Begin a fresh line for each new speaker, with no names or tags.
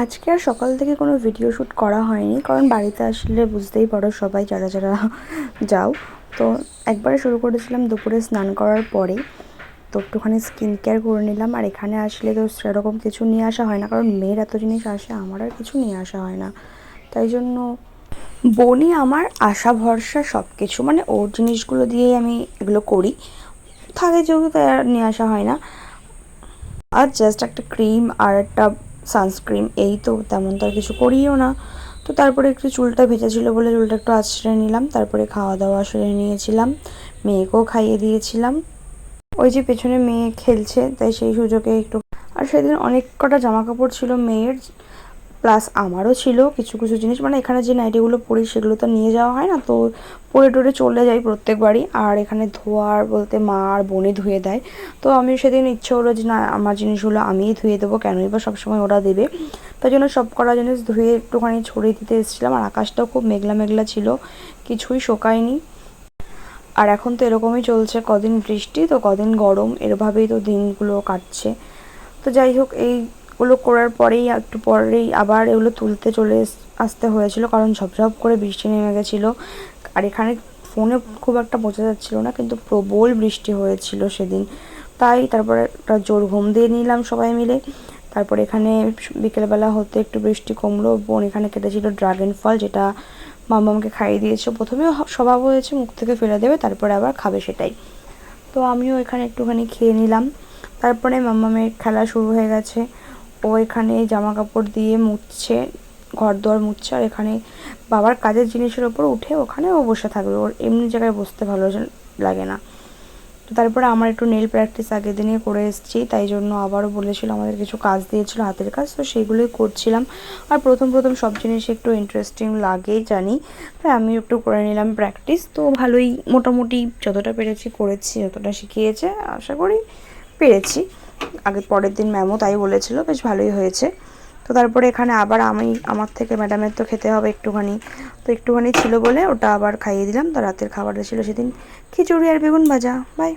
আজকে আর সকাল থেকে কোনো ভিডিও শ্যুট করা হয়নি, কারণ বাড়িতে আসলে বুঝতেই পারো সবাই যারা যারা যাও। তো একবারে শুরু করেছিলাম দুপুরে স্নান করার পরে। তো একটুখানি স্কিন কেয়ার করে নিলাম। আর এখানে আসলে তো সেরকম কিছু নিয়ে আসা হয় না, কারণ মেয়ের এত জিনিস আসে, আমার আর কিছু নিয়ে আসা হয় না। তাই জন্য বোনই আমার আশা ভরসা সব কিছু, মানে ওর জিনিসগুলো দিয়েই আমি এগুলো করি। থাকে যেহেতু তাই আর নিয়ে আসা হয় না। আর জাস্ট একটা ক্রিম আর একটা সানস্ক্রিন, এই তো, তেমন তো আর কিছু করিও না। তো তারপরে একটু চুলটা ভেজা ছিল বলে চুলটা একটু আঁচড়ে নিলাম। তারপরে খাওয়া দাওয়া সেরে নিয়েছিলাম, মেয়েকেও খাইয়ে দিয়েছিলাম। ওই যে পেছনে মেয়ে খেলছে, তাই সেই সুযোগে একটু। আর সেদিন অনেক কটা জামা কাপড় ছিল মেয়ের, প্লাস আমারও ছিল কিছু কিছু জিনিস। মানে এখানে যে নাইটিগুলো পরি সেগুলো তো নিয়ে যাওয়া হয় না, তো পরে টোরে চলে যাই প্রত্যেকবারই। আর এখানে ধোয়ার বলতে মা আর বোনই ধুয়ে দেয়। তো আমি সেদিন ইচ্ছে হলো যে না, আমার জিনিসগুলো আমিই ধুয়ে দেবো, কেনই বা সবসময় ওরা দেবে। তাই জন্য সব করা জিনিস ধুয়ে একটুখানি ছড়িয়ে দিতে এসেছিলাম। আর আকাশটাও খুব মেঘলা মেঘলা ছিল, কিছুই শোকায়নি। আর এখন তো এরকমই চলছে, কদিন বৃষ্টি তো কদিন গরম, এরভাবেই তো দিনগুলো কাটছে। তো যাই হোক, এইগুলো করার পরেই একটু পরেই আবার এগুলো তুলতে চলে আসতে হয়েছিল, কারণ ঝপঝপ করে বৃষ্টি নেমে গেছিলো। আর এখানে ফোনে খুব একটা বোঝা যাচ্ছিলো না, কিন্তু প্রবল বৃষ্টি হয়েছিল সেদিন। তাই তারপরে একটা জোর ঘুম দিয়ে নিলাম সবাই মিলে। তারপরে এখানে বিকেলবেলা হতে একটু বৃষ্টি কমলো, বোন এখানে কেটেছিল ড্রাগন ফল, যেটা মাম্মামকে খাইয়ে দিয়েছে। প্রথমে স্বভাব হয়েছে মুখ থেকে ফেলে দেবে, তারপরে আবার খাবে সেটাই। তো আমিও এখানে একটুখানি খেয়ে নিলাম। তারপরে মাম্মামের খেলা শুরু হয়ে গেছে। ও এখানে জামা কাপড় দিয়ে মুছছে, ঘর দোয়ার মুছছে। আর এখানে বাবার কাজের জিনিসের ওপর উঠে ওখানে ও বসে থাকবে, ওর এমনি জায়গায় বসতে ভালো লাগে না। তো তারপরে আমার একটু নেল প্র্যাকটিস আগের দিনে করে এসেছি, তাই জন্য আবারও বলেছিল, আমাদের কিছু কাজ দিয়েছিল হাতের কাজ, তো সেইগুলোই করছিলাম। আর প্রথম প্রথম সব জিনিস একটু ইন্টারেস্টিং লাগেই জানি, তাই আমি একটু করে নিলাম প্র্যাকটিস। তো ভালোই মোটামুটি যতটা পেরেছি করেছি, যতটা শিখিয়েছে আশা করি পেরেছি। পরের দিন ম্যামও তাই বলেছিল, বেশ ভালোই হয়েছে। তো তারপরে এখানে আবার আমার থেকে ম্যাডামের তো খেতে হবে একটুখানি, তো একটুখানি ছিল বলে ওটা আবার খাইয়ে দিলাম। তো রাতের খাবারটা ছিল সেদিন খিচুড়ি আর বেগুন ভাজা। বাই।